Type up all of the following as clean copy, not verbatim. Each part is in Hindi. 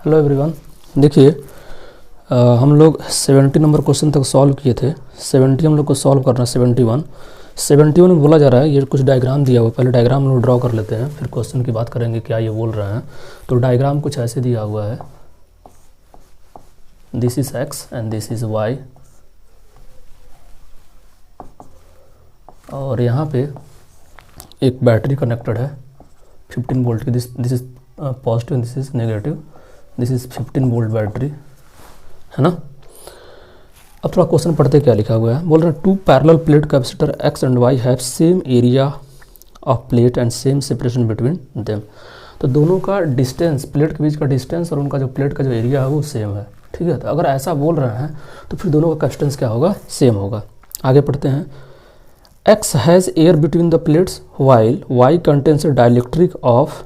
Hello everyone. देखिए हम लोग 70 नंबर क्वेश्चन तक सॉल्व किए थे। 70 हम लोग को सॉल्व करना है। 71 में बोला जा रहा है, ये कुछ डायग्राम दिया हुआ, पहले डायग्राम हम लोग ड्रॉ कर लेते हैं, फिर क्वेश्चन की बात करेंगे क्या ये बोल रहे हैं। तो डायग्राम कुछ ऐसे दिया हुआ है, this is X and this is Y, और यहाँ पे एक बैटरी कनेक्टेड है 15 वोल्ट की। This is positive and this is negative. This is 15 volt battery, है ना। अब थोड़ा क्वेश्चन पढ़ते क्या लिखा हुआ है। बोल रहे हैं two parallel plate capacitor X and Y have same area of plate and same separation between them. तो दोनों का डिस्टेंस, प्लेट के बीच का डिस्टेंस और उनका जो प्लेट का जो एरिया है वो सेम है, ठीक है। तो अगर ऐसा बोल रहे हैं तो फिर दोनों का कैपेसिटेंस क्या होगा, सेम होगा। आगे पढ़ते हैं। X has air between the plates while Y contains dielectric of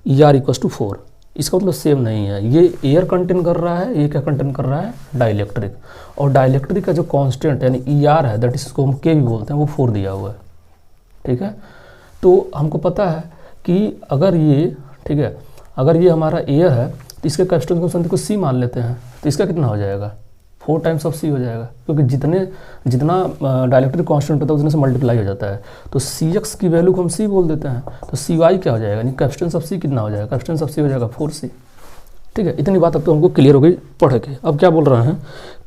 E R equal to 4। इसका मतलब सेम नहीं है, ये एयर कंटेन कर रहा है, ये क्या कंटेन कर रहा है, डाइलेक्ट्रिक। और डाइलेक्ट्रिक का जो कांस्टेंट यानी ई आर है, दैट इसको हम के भी बोलते हैं, वो 4 दिया हुआ है, ठीक है। तो हमको पता है कि अगर ये, ठीक है, अगर ये हमारा एयर है तो इसके कैपेसिटेंस को सी मान लेते हैं, तो इसका कितना हो जाएगा, 4 टाइम्स ऑफ सी हो जाएगा, क्योंकि जितना डाइलेक्ट्रिक कांस्टेंट होता है उतने से मल्टीप्लाई हो जाता है। तो सी एक्स की वैल्यू को हम सी बोल देते हैं, तो सी वाई क्या हो जाएगा, यानी कैपेसिटेंस ऑफ सी कितना हो जाएगा, कैपेसिटेंस ऑफ सी हो जाएगा 4c, ठीक है। इतनी बात अब तो हमको क्लियर हो गई पढ़ के। अब क्या बोल रहे हैं,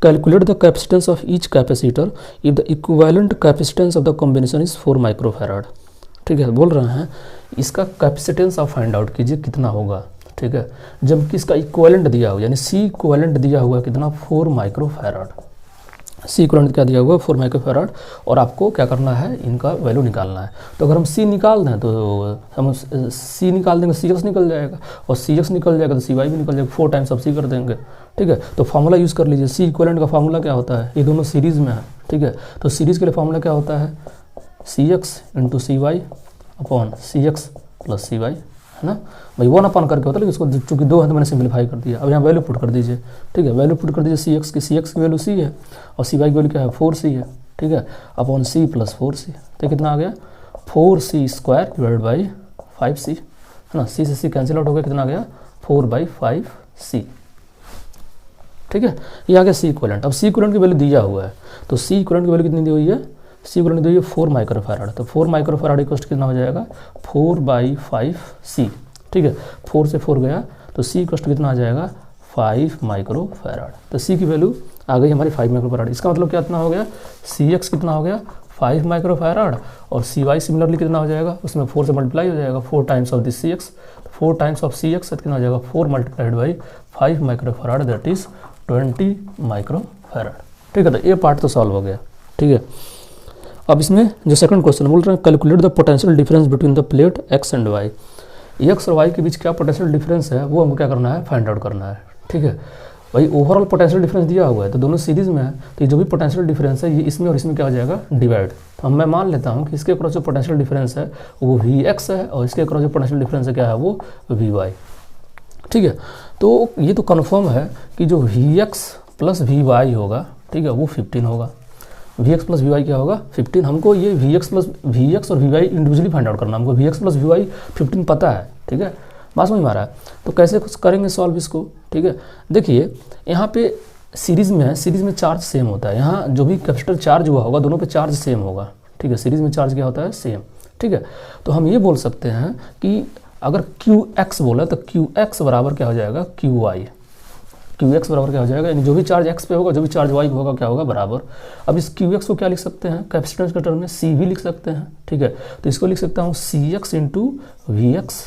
calculate the capacitance of each capacitor if the equivalent capacitance of the combination is 4 microfarad, ठीक है। बोल रहे हैं इसका कैपेसिटेंस आप फाइंड आउट कीजिए कितना होगा, ठीक है, जबकि इसका इक्विवेलेंट दिया हुआ, यानी सी इक्विवेलेंट दिया हुआ कितना, 4 माइक्रोफैराड। सी इक्विवेलेंट क्या दिया हुआ, 4 माइक्रोफैराड, और आपको क्या करना है, इनका वैल्यू निकालना है। तो अगर हम सी निकाल दें तो हम सी निकाल देंगे, सी एक्स निकल जाएगा, और सी एक्स निकल जाएगा तो सी वाई भी निकल जाएगा, 4 टाइम्स अब सी कर देंगे, ठीक है। तो फार्मूला यूज़ कर लीजिए। सी इक्विवेलेंट का फार्मूला क्या होता है, ये दोनों सीरीज़ में है, ठीक है। तो सीरीज़ के लिए फार्मूला क्या होता है, सी एक्स इंटू सी वाई अपॉन सी एक्स प्लस सी वाई, है ना। भाई 1 अपन करके होता है, लेकिन इसको चूंकि 2 है तो मैंने सिंप्लीफाई कर दिया। अब यहाँ वैल्यू पुट कर दीजिए, ठीक है। वैल्यू पुट कर दीजिए सी एक्स की वैल्यू सी है, और सी वाई की वैल्यू क्या है, 4c है, ठीक है, अपॉन सी प्लस 4c। तो कितना आ गया, 4c square divide by 5c, है ना। सी से सी कैंसिल आउट हो गया, कितना आ गया, 4/5c, ठीक है। ये आ गया सी इक्विवेलेंट। अब सी इक्विवेलेंट की वैल्यू दिया हुआ है, तो सी इक्विवेलेंट की वैल्यू कितनी दी हुई है, सी इक्विवेलेंट दी हुई है 4 माइक्रोफैराड। तो 4 माइक्रोफैराड इक्वल कितना हो जाएगा, 4/5c, ठीक है। 4 से 4 गया तो सी इक्वल कितना आ जाएगा, 5 माइक्रोफैराड। तो सी की वैल्यू आ गई हमारी 5 माइक्रोफैराड। इसका मतलब कितना हो गया, सी एक्स कितना हो गया, 5 माइक्रोफैराड, और सी वाई सिमिलरली कितना हो जाएगा, उसमें 4 से मल्टीप्लाई हो जाएगा, 4 times of this C X, 4 times of C X कितना हो जाएगा, 4 multiplied by 5 microfarad, that is 20 microfarad, ठीक है। तो ये पार्ट तो सॉल्व हो गया, ठीक है। अब इसमें जो सेकंड क्वेश्चन बोल रहे हैं, calculate the potential difference between the plate X and Y. X और वाई के बीच क्या पोटेंशियल डिफरेंस है वो हमको क्या करना है, फाइंड आउट करना है, ठीक है। भाई ओवरऑल पोटेंशियल डिफरेंस दिया हुआ है, तो दोनों सीरीज में है, तो ये जो भी पोटेंशियल डिफरेंस है ये इसमें और इसमें क्या हो जाएगा, डिवाइड। तो मैं मान लेता हूँ कि इसके अक्रॉस जो पोटेंशियल डिफरेंस है वो वी एक्स है, और इसके अक्रॉस जो पोटेंशियल डिफरेंस है क्या है, वो वी वाई, ठीक है। तो ये तो कन्फर्म है कि जो V X plus V Y होगा, ठीक है, वो 15 होगा। V X plus V Y क्या होगा, 15। हमको ये वी एक्स और V Y individually find out करना, हमको V X plus V Y 15 पता है, ठीक है, बात समझ में आ रहा है। तो कैसे कुछ करेंगे सॉल्व इसको, ठीक है। देखिए यहाँ पे सीरीज़ में है, सीरीज़ में चार्ज सेम होता है, यहाँ जो भी कैपेसिटर चार्ज हुआ होगा दोनों पे चार्ज सेम होगा, ठीक है। सीरीज़ में चार्ज क्या होता है, सेम, ठीक है। तो हम ये बोल सकते हैं कि अगर क्यू एक्स बोला तो क्यू एक्स बराबर क्या हो जाएगा, क्यू वाई, क्यू एक्स बराबर क्या हो जाएगा, यानी जो भी चार्ज एक्स पे होगा जो भी चार्ज वाई पे होगा क्या होगा, बराबर। अब इस क्यू एक्स को क्या लिख सकते हैं, कैपेसिटेंस के टर्म में सी भी लिख सकते हैं, ठीक है। तो इसको लिख सकता हूँ सी एक्स इंटू वी एक्स,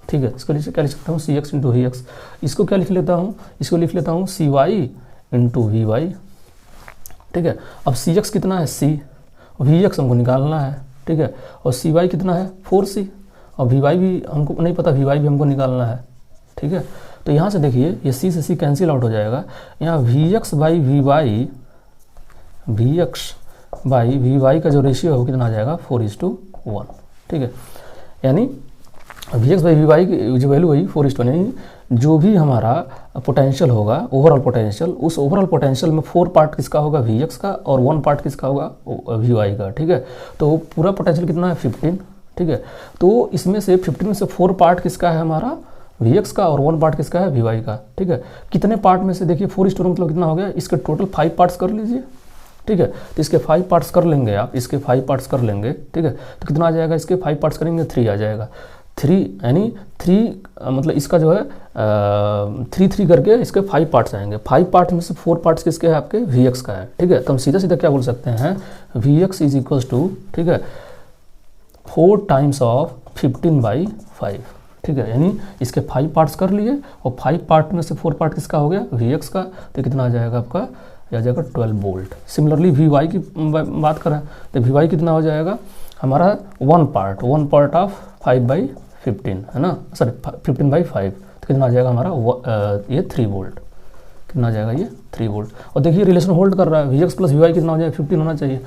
ठीक है। इसको क्या लिख सकता हूँ, सी एक्स इंटू वी एक्स। इसको क्या लिख लेता हूँ, इसको लिख लेता हूँ सी वाई इंटू वी वाई, ठीक है। अब सी एक्स कितना है, सी, वी एक्स हमको निकालना है, ठीक है, और सी वाई कितना है, 4c, और वी वाई भी हमको नहीं पता, वी वाई भी हमको निकालना है, ठीक है। तो यहाँ से देखिए ये सी से सी कैंसिल आउट हो जाएगा, यहाँ V X by V Y का जो रेशियो है वो कितना आ जाएगा, 4:1, ठीक है। यानी V X by V Y की जो वैल्यू हुई 4:1, यानी जो भी हमारा पोटेंशियल होगा ओवरऑल पोटेंशियल, उस ओवरऑल पोटेंशियल में 4 पार्ट किसका होगा, वी एक्स का, और 1 पार्ट किसका होगा, वी वाई का, ठीक है। तो पूरा पोटेंशियल कितना है, 15, ठीक है। तो इसमें से 15 में से 4 पार्ट किसका है, हमारा Vx का और 1 पार्ट किसका है, Vy का, ठीक है। कितने पार्ट में से देखिए 4:1 मतलब कितना हो गया, इसके टोटल 5 पार्ट्स कर लीजिए, ठीक है। तो इसके 5 पार्ट्स कर लेंगे आप, इसके 5 पार्ट्स कर लेंगे, ठीक है। तो कितना आ जाएगा, इसके 5 पार्ट्स करेंगे 3 आ जाएगा, 3 यानी 3 मतलब इसका जो है 3 करके इसके 5 पार्ट्स आएंगे। 5 पार्ट में से 4 पार्ट्स किसके हैं, आपके Vx का है, ठीक है। तो हम सीधा सीधा क्या बोल सकते हैं, Vx इज इक्वल्स टू, ठीक है, 4 टाइम्स ऑफ 15/5, ठीक है। यानी इसके 5 पार्ट्स कर लिए और 5 पार्ट में से 4 पार्ट किसका हो गया, Vx का, तो कितना आ जाएगा आपका, आ जाएगा 12 वोल्ट। सिमिलरली Vy की बात करें तो Vy कितना हो जाएगा हमारा 1 पार्ट ऑफ 5/15 है ना, सॉरी 15/5, तो कितना आ जाएगा हमारा ये 3 वोल्ट, कितना आ जाएगा ये 3 वोल्ट। और देखिए रिलेशन होल्ड कर रहा है, Vx प्लस Vy कितना हो जाएगा, 15 होना चाहिए,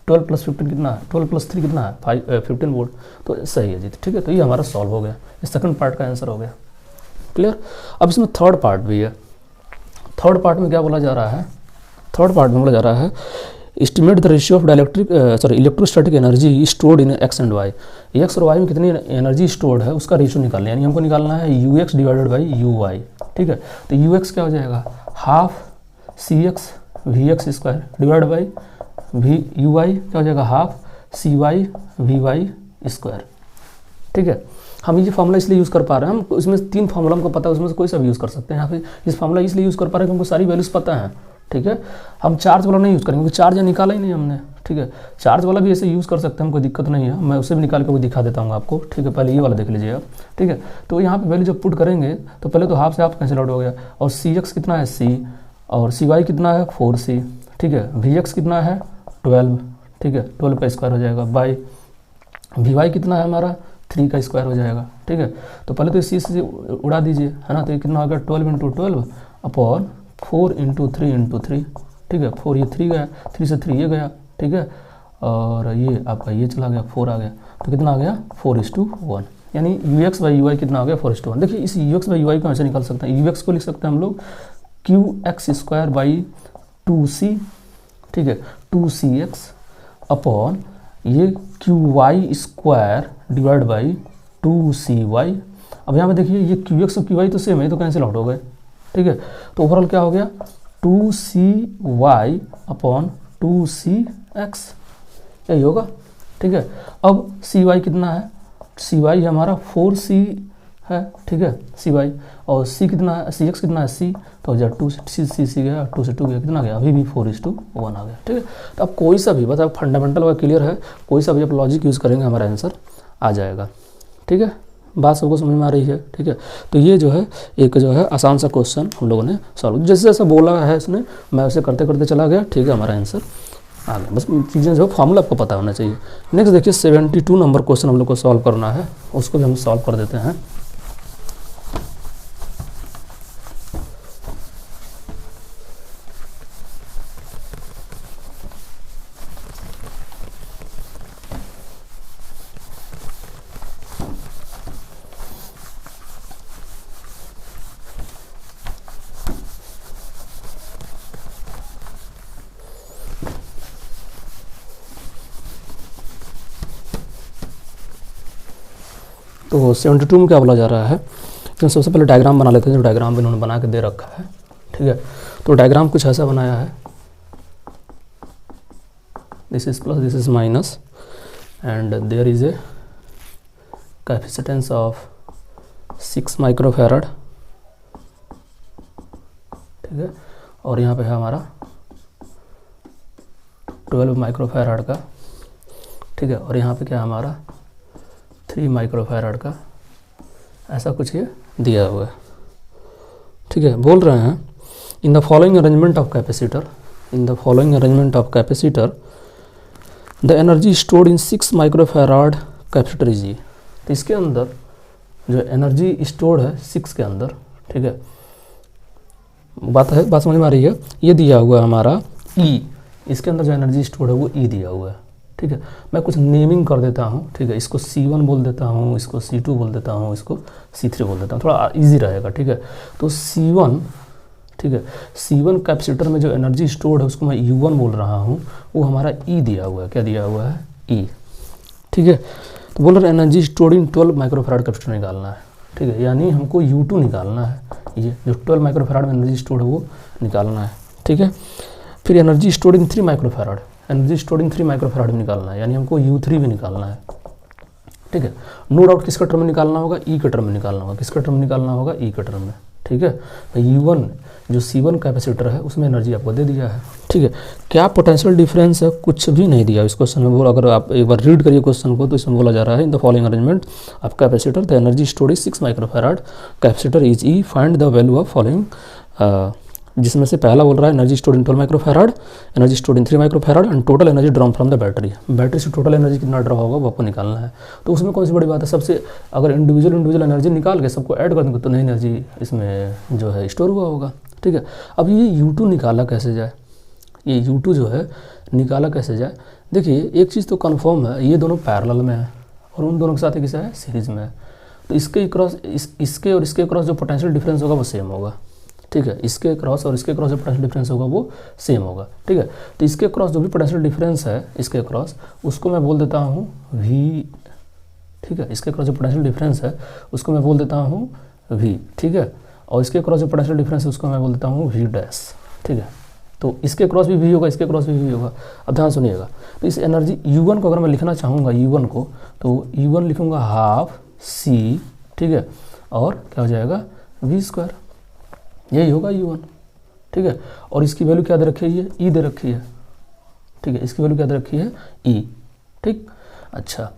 12 + 15 कितना है, 12 + 3 कितना है, 15 वोल्ट, तो सही है जी, ठीक है। तो ये हमारा सॉल्व हो गया, ये सेकंड पार्ट का आंसर हो गया, क्लियर। अब इसमें थर्ड पार्ट भी है। थर्ड पार्ट में क्या बोला जा रहा है, थर्ड पार्ट में बोला जा रहा है estimate the ratio of electrostatic energy stored in X and Y. X और वाई में कितनी एनर्जी स्टोर्ड है उसका रेशियो निकालना है, यानी हमको निकालना है Ux / Uy, ठीक है। तो Ux क्या हो जाएगा, half Cx Vx² divide by Uy क्या हो जाएगा, हाफ Cy Vy², ठीक है। हम ये फार्मूला इसलिए यूज़ कर पा रहे हैं, हम इसमें 3 फार्मूला हमको पता है, उसमें से कोई सा भी यूज़ कर सकते हैं। यहाँ पे इस फार्मूला इसलिए यूज़ कर पा रहे हैं कि हमको सारी वैल्यूज़ पता है, ठीक है। हम चार्ज वाला नहीं यूज़ करेंगे क्योंकि चार्ज निकाला ही नहीं हमने, ठीक है। चार्ज वाला भी ऐसे यूज़ कर सकते हैं, कोई दिक्कत नहीं है, मैं उसे भी निकाल के वो दिखा देता हूँ आपको, ठीक है। पहले ये वाला देख लीजिए आप, ठीक है। तो यहाँ पे वैल्यू जब पुट करेंगे तो पहले तो हाफ से हाफ कैंसिल आउट हो गया, और Cx कितना है C, और Cy कितना है 4C, ठीक है। Vx कितना है 12, ठीक है, 12 का स्क्वायर हो जाएगा, बाई Vy कितना है हमारा 3 का स्क्वायर हो जाएगा, ठीक है। तो पहले तो इसी से उड़ा दीजिए, है ना, तो ये कितना हो गया 12 × 12 अपॉन 4 × 3 × 3, ठीक है। 4 ये 3 गया, 3 से 3 ये गया, ठीक है, और ये आपका ये चला गया 4 आ गया, तो कितना आ गया 4:1, यानी Ux / Uy कितना आ गया 4:1। देखिए इस Ux / Uy को ऐसे निकाल सकते हैं, Ux को लिख सकते हैं हम लोग Qx² / 2c, ठीक है, 2cx अपॉन ये Qy² डिवाइड बाई 2cy। अब यहाँ पे देखिए ये Qx और Qy तो सेम है, तो कैंसिल आउट हो गए, ठीक है। तो ओवरऑल क्या हो गया 2cy अपॉन 2cx, यही होगा, ठीक है। अब Cy कितना है, Cy हमारा 4c है, ठीक है, Cy, और C कितना है, Cx कितना है C, तो हो जाए 2 C गया, 2 से 2 गया, कितना गया, अभी भी 4:1 आ गया, ठीक है। तो अब कोई सा भी बस अब फंडामेंटल व क्लियर है, कोई सा भी आप लॉजिक यूज़ करेंगे हमारा आंसर आ जाएगा, ठीक है। बात सबको समझ में आ रही है, ठीक है। तो ये जो है एक जो है आसान सा क्वेश्चन हम लोगों ने सॉल्व, जैसे जैसा बोला है इसने मैं उसे करते करते चला गया, ठीक है, हमारा आंसर आ गया। बस चीज़ें जो फार्मूला आपको पता होना चाहिए। नेक्स्ट देखिए 72 नंबर क्वेश्चन हम लोग को सॉल्व करना है, उसको भी हम सॉल्व कर देते हैं। तो 72 में क्या बोला जा रहा है, तो सबसे पहले डायग्राम बना लेते हैं, जो डायग्राम भी इन्होंने बना के दे रखा है, ठीक है। तो डायग्राम कुछ ऐसा बनाया है, this is plus, this is minus, and there is a capacitance of 6 microfarad, ठीक है, और यहाँ पे है हमारा 12 माइक्रोफैरड का, ठीक है, और यहाँ पे क्या है हमारा 3 माइक्रोफैरड का, ऐसा कुछ ये दिया हुआ है, ठीक है। बोल रहे हैं in the following arrangement of capacitor, in the following arrangement of capacitor the energy stored in 6 microfarad capacitor is. तो इसके अंदर जो एनर्जी स्टोर्ड है 6 के अंदर, ठीक है, बात समझ में आ रही है। ये दिया हुआ है हमारा E, इसके अंदर जो एनर्जी स्टोर्ड है वो E दिया हुआ है, ठीक है। मैं कुछ नेमिंग कर देता हूँ, ठीक है, इसको C1 बोल देता हूँ, इसको C2 बोल देता हूँ, इसको C3 बोल देता हूँ, थोड़ा इजी रहेगा, ठीक है। तो C1, ठीक है, C1 कैपेसिटर में जो एनर्जी स्टोर्ड है उसको मैं U1 बोल रहा हूँ, वो हमारा E दिया हुआ है, क्या दिया हुआ है E, ठीक है। तो बोल रहे एनर्जी स्टोर्ड इन 12 माइक्रोफैरड कैपेसिटर निकालना है, ठीक है, यानी हमको U2 निकालना है, ये जो 12 माइक्रोफैराड में एनर्जी स्टोर्ड है वो निकालना है, ठीक है। फिर एनर्जी स्टोर्ड इन 3 माइक्रोफैराड, एनर्जी स्टोर्ड इन 3 माइक्रोफैराड में निकालना है, यानी हमको U3 भी निकालना है, ठीक है। नो डाउट किसका टर्म में निकालना होगा, ई के टर्म में निकालना होगा, किसका टर्म निकालना होगा, ई के टर्म में, ठीक है। तो U1 जो C1 कैपेसिटर है उसमें एनर्जी आपको दे दिया है, ठीक है। क्या पोटेंशियल डिफरेंस है, कुछ भी नहीं दिया इस क्वेश्चन में। बोला, अगर आप एक बार रीड करिए क्वेश्चन को तो इसमें बोला जा रहा है in the following arrangement of capacitor the energy stored is 6 microfarad, capacitor is E, find the value of following, जिसमें से पहला बोल रहा है energy stored in 12 microfarad, energy stored in 3 microfarad and total energy drawn from the battery, battery से टोटल एनर्जी कितना ड्रॉ होगा वो आपको निकालना है। तो उसमें कौन सी बड़ी बात है, सबसे अगर इंडिविजुअल एनर्जी निकाल के सबको ऐड कर देंगे तो नई एनर्जी इसमें जो है स्टोर हुआ होगा, ठीक है। अब ये U2 निकाला कैसे जाए, ये U2 जो है निकाला कैसे जाए, देखिए एक चीज़ तो कन्फर्म है, ये दोनों पैरेलल में है और उन दोनों के साथ एक है सीरीज में है, तो इसके क्रॉस इसके और इसके क्रॉस जो पोटेंशियल डिफरेंस होगा वो सेम होगा, ठीक है। इसके क्रॉस और इसके क्रॉस जो पोटेंशियल डिफरेंस होगा वो सेम होगा, ठीक है। तो इसके क्रॉस जो भी पोटेंशियल डिफरेंस है इसके क्रॉस, उसको मैं बोल देता हूँ V, ठीक है। इसके क्रॉस जो पोटेंशियल डिफरेंस है उसको मैं बोल देता हूँ V, ठीक है। और इसके क्रॉस जो पोटेंशियल डिफरेंस है उसको मैं बोल देता हूँ V डैश, ठीक है। तो इसके क्रॉस भी V होगा, इसके क्रॉस भी V होगा। अब ध्यान सुनिएगा, तो इस एनर्जी U1 को अगर मैं लिखना चाहूँगा U1 को, तो U1 लिखूँगा हाफ C, ठीक है, और क्या हो जाएगा V², यही होगा U1, ठीक है। और इसकी वैल्यू क्या दे रखी है, ये E दे रखी है, ठीक है। इसकी वैल्यू क्या दे रखी है, E, ठीक। अच्छा,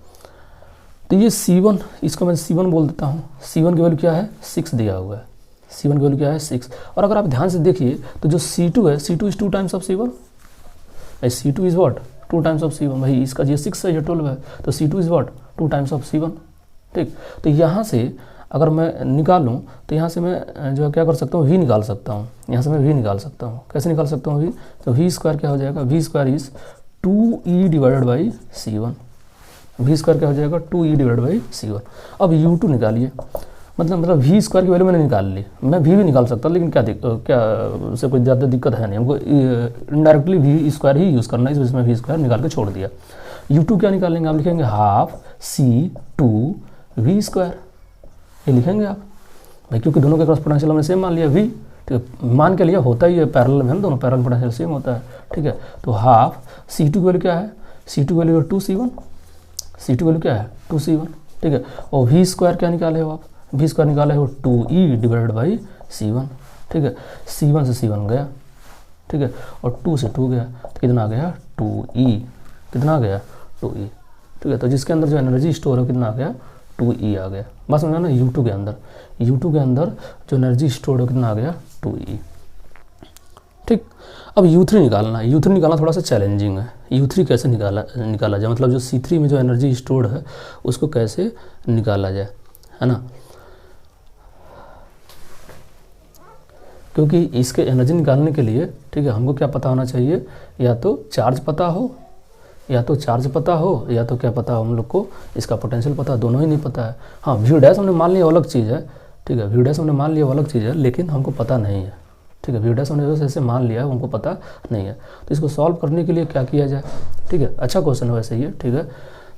तो ये C1, इसको मैं C1 बोल देता हूँ, C1 की वैल्यू क्या है 6 दिया हुआ है, C1 की वैल्यू क्या है 6। और अगर आप ध्यान से देखिए तो जो C2 है, C2 is 2 times of C1, C2 is what 2 times of C1, भाई इसका ये 6 है, ये 12 है, तो C2 is what 2 times of C1, ठीक। तो यहाँ से अगर मैं निकालूँ तो यहाँ से मैं जो है क्या कर सकता हूँ, V निकाल सकता हूँ, यहाँ से मैं V निकाल सकता हूँ। कैसे निकाल सकता हूँ V, तो V² क्या हो जाएगा, V² is 2E divided by C1, V² क्या हो जाएगा 2E डिवाइडेड बाई C1। अब U2 निकालिए, मतलब V² की वैल्यू मैंने निकाल ली, मैं V भी निकाल सकता, लेकिन क्या उससे कोई ज़्यादा दिक्कत है नहीं, हमको इनडायरेक्टली V² ही यूज़ करना है, इस वजह से मैं V² निकाल के छोड़ दिया। U2 क्या निकालेंगे, आप लिखेंगे हाफ C2 V², ये लिखेंगे आप भाई, क्योंकि दोनों के क्रॉस पोटेंशियल हमने सेम मान लिया V, ठीक है, मान के लिया, होता ही है पैरेलल में, हम दोनों पैरेलल पोटेंशियल सेम होता है, ठीक है। तो हाफ C2 की वैल्यू क्या है, C2 की वैल्यू 2C1, C2 की वैल्यू क्या है 2C1, ठीक है। और V² क्या निकाले हो आप, V² निकाले हो 2E डिवाइडेड बाई C1, ठीक है। C1 से C1 गया, ठीक है, और 2 से 2 गया, तो कितना आ गया 2E, कितना आ गया 2E, ठीक है। तो जिसके अंदर जो एनर्जी स्टोर है कितना आ गया 2E आ गया, बस समझा ना। U2 के अंदर जो एनर्जी स्टोर है कितना आ गया 2E, ठीक। अब U3 निकालना है, U3 निकालना थोड़ा सा चैलेंजिंग है। U3 कैसे निकाला जाए, मतलब जो C3 में जो एनर्जी स्टोर्ड है उसको कैसे निकाला जाए, है ना। क्योंकि इसके एनर्जी निकालने के लिए, ठीक है, हमको क्या पता होना चाहिए, या तो चार्ज पता हो, या तो क्या पता हो हम लोग को इसका पोटेंशियल पता, दोनों ही नहीं पता है। हाँ, V डैश हमने मान लिया अलग चीज़ है, ठीक है, V डैश हमने मान लिया अलग चीज़ है, लेकिन हमको पता नहीं है, ठीक है। V डैश हमने जैसे मान लिया है, हमको पता नहीं है। तो इसको सॉल्व करने के लिए क्या किया जाए, ठीक है, अच्छा क्वेश्चन है वैसे ये, ठीक है।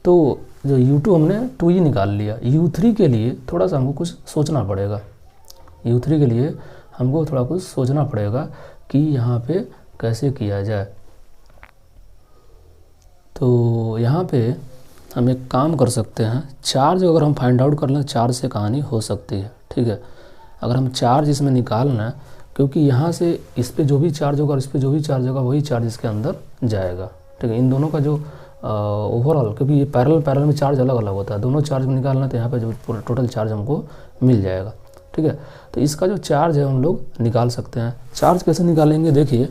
तो जो U2 हमने 2E निकाल लिया, U3 के लिए थोड़ा सा हमको कुछ सोचना पड़ेगा, U3 के लिए हमको थोड़ा कुछ सोचना पड़ेगा कि यहाँ पे कैसे किया जाए। तो यहाँ पे हम एक काम कर सकते हैं, चार्ज अगर हम फाइंड आउट कर लें, चार्ज से कहानी हो सकती है, ठीक है। अगर हम चार्ज इसमें निकालना है, क्योंकि यहाँ से इस पे जो भी चार्ज होगा और इस पे जो भी चार्ज होगा वही चार्ज इसके अंदर जाएगा, ठीक है। इन दोनों का जो ओवरऑल, क्योंकि ये पैरेलल में चार्ज अलग अलग होता है, दोनों चार्ज में निकालना, तो यहाँ पे जो टोटल चार्ज हमको मिल जाएगा, ठीक है। तो इसका जो चार्ज है हम लोग निकाल सकते हैं। चार्ज कैसे निकालेंगे, देखिए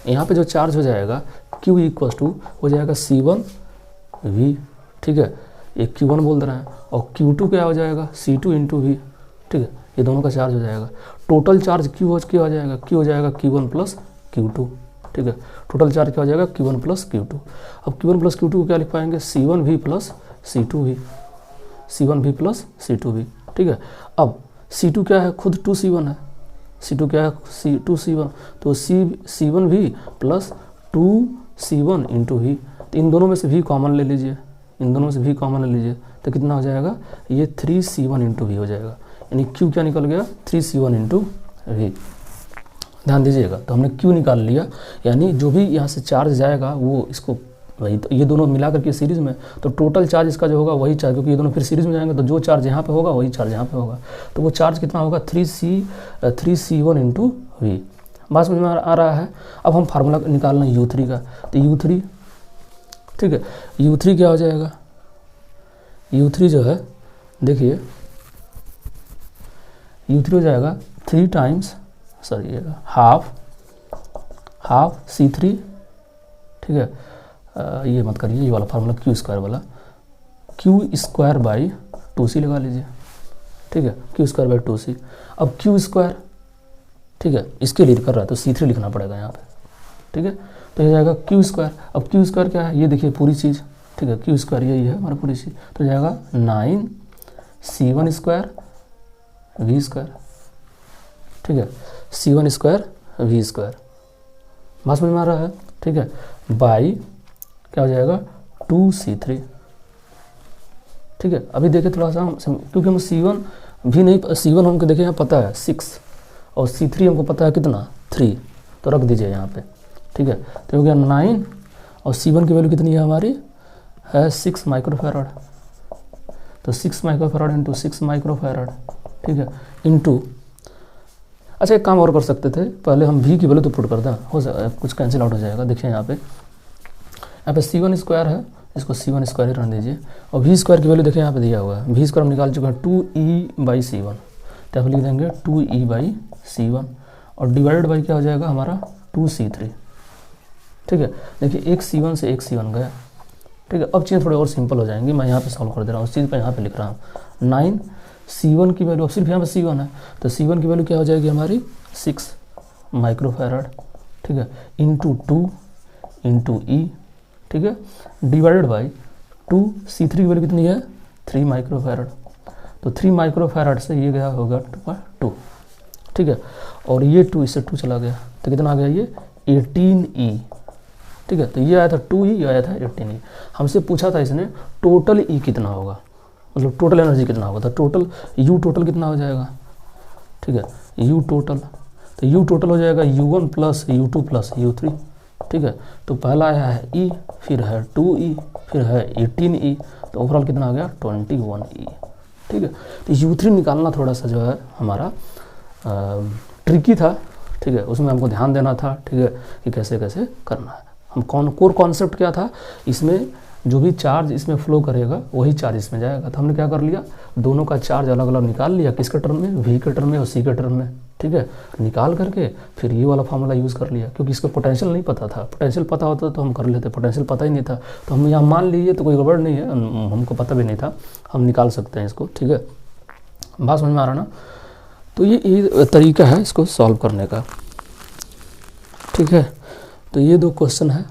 यहाँ पे जो चार्ज हो जाएगा Q इक्वल टू हो जाएगा C1V, ठीक है, एक Q1 बोल रहे हैं, और Q2 क्या हो जाएगा C2 इंटू V, ठीक है, ये दोनों का चार्ज हो जाएगा। टोटल चार्ज Q हो जाएगा Q1 प्लस Q2, ठीक है, टोटल चार्ज क्या हो जाएगा Q1 प्लस Q2। अब Q1 प्लस Q2 को क्या लिख पाएंगे, C1V plus C2V, C1V plus C2V, ठीक है। अब C2 क्या है, खुद 2C1 है, C2 क्या है 2C1, तो C1V plus 2C1 into V, तो इन दोनों में से V कॉमन ले लीजिए, तो कितना हो जाएगा, ये 3C1 इंटू V हो जाएगा। यानी Q क्या निकल गया 3C1 इंटू V। ध्यान दीजिएगा, तो हमने Q निकाल लिया, यानी जो भी यहाँ से चार्ज जाएगा वो इसको वही, तो ये दोनों मिला करके सीरीज़ में, तो टोटल चार्ज इसका जो होगा वही चार्ज, क्योंकि ये दोनों फिर सीरीज़ में जाएंगे तो जो चार्ज यहाँ पे होगा वही चार्ज यहाँ पे होगा, तो वो चार्ज कितना होगा 3C1 इंटू V। बात समझ में आ रहा है। अब हम फार्मूला निकालना है U3 का, तो U3 ठीक है, U3 क्या हो जाएगा, U3 जो है देखिए U3 हो जाएगा 3 टाइम्स हाफ C3, ठीक है, ये मत करिए, ये वाला फार्मूला Q स्क्वायर वाला, Q स्क्वायर बाई 2C लगा लीजिए, ठीक है, Q स्क्वायर बाई 2C। अब Q स्क्वायर, ठीक है, इसके लिए कर रहा है तो C3 लिखना पड़ेगा यहाँ पे, ठीक है, तो ये जाएगा Q स्क्वायर। अब Q स्क्वायर क्या है, ये देखिए पूरी चीज़, ठीक है, Q स्क्वायर यही है हमारा पूरी चीज़, तो जाएगा 9C1 स्क्वायर V स्क्वायर, ठीक है, C1 स्क्वायर V स्क्वायर। बात समझ में आ रहा है, ठीक है, बाई क्या हो जाएगा 2C3, ठीक है। अभी देखिए थोड़ा सा क्योंकि हम C1 भी नहीं, C1 हमको देखिए यहाँ पता है 6 और C3 हमको पता है कितना 3, तो रख दीजिए यहाँ पे, ठीक है, तो हो गया 9 और C1 की वैल्यू कितनी है हमारी है 6 माइक्रोफैराड, तो 6 माइक्रोफैराड इंटू 6 माइक्रोफैराड, ठीक है, इंटू, अच्छा एक काम और कर सकते थे, पहले हम V की वैल्यू तो पुट कर दें, हो कुछ कैंसिल आउट हो जाएगा। देखिए यहाँ पे C1 स्क्वायर है, इसको C1 स्क्वायर ही रहने दीजिए, और V स्क्वायर की वैल्यू देखिए यहाँ पे दिया हुआ है, V स्क्वायर हम निकाल चुके हैं 2E/C1, तो आप लिख देंगे 2E/C1 और डिवाइडेड बाई क्या हो जाएगा हमारा 2C3, ठीक है। देखिए एक C1 से एक C1 गया, ठीक है। अब चीज़ें थोड़ी और सिंपल हो जाएंगी, मैं यहाँ पे सॉल्व कर दे रहा हूँ, उस चीज़ पर यहाँ पे लिख रहा हूँ 9 C1 की वैल्यू, अब सिर्फ यहाँ पे C1 है, तो C1 की वैल्यू क्या हो जाएगी हमारी 6 माइक्रोफैराड, ठीक है, इंटू 2 इंटू E, ठीक है, डिवाइडेड बाई 2C3 की वैल्यू कितनी है 3 माइक्रोफैराड, तो 3 माइक्रोफैराड से ये गया होगा 2, ठीक है, और ये 2 इससे 2 चला गया, तो कितना आ गया ये 18E, ठीक है, तो ये आया था 2E, ये आया था 18E। हमसे पूछा था इसने टोटल E कितना होगा, मतलब टोटल एनर्जी कितना होगा, तो टोटल U टोटल कितना हो जाएगा, ठीक है, U टोटल, तो U टोटल हो जाएगा U1 plus U2 plus U3, ठीक है, तो पहला आया है E, फिर है 2E, फिर है 18E, तो ओवरऑल कितना आ गया 21E, ठीक है। तो U3 निकालना थोड़ा सा जो है हमारा ट्रिकी था, ठीक है, उसमें हमको ध्यान देना था, ठीक है, कि कैसे कैसे करना है। हम कोर कॉन्सेप्ट क्या था, इसमें जो भी चार्ज इसमें फ्लो करेगा वही चार्ज इसमें जाएगा, तो हमने क्या कर लिया दोनों का चार्ज अलग अलग निकाल लिया, किसके टर्म में V के टर्म में और C के टर्म में, ठीक है, निकाल करके फिर ये वाला फार्मूला यूज़ कर लिया, क्योंकि इसका पोटेंशियल नहीं पता था, पोटेंशियल पता होता तो हम कर लेते, पोटेंशियल पता ही नहीं था, तो हम यहाँ मान लीजिए तो कोई गड़बड़ नहीं है, हमको पता भी नहीं था, हम निकाल सकते हैं इसको, ठीक है। बात समझ में आ रहा ना, तो ये तरीका है इसको सॉल्व करने का, ठीक है। तो ये 2 क्वेश्चन है,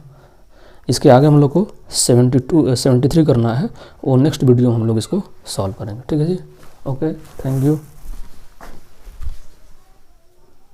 इसके आगे हम लोग को 73 करना है, और नेक्स्ट वीडियो में हम लोग इसको सॉल्व करेंगे, ठीक है जी। Okay, thank you.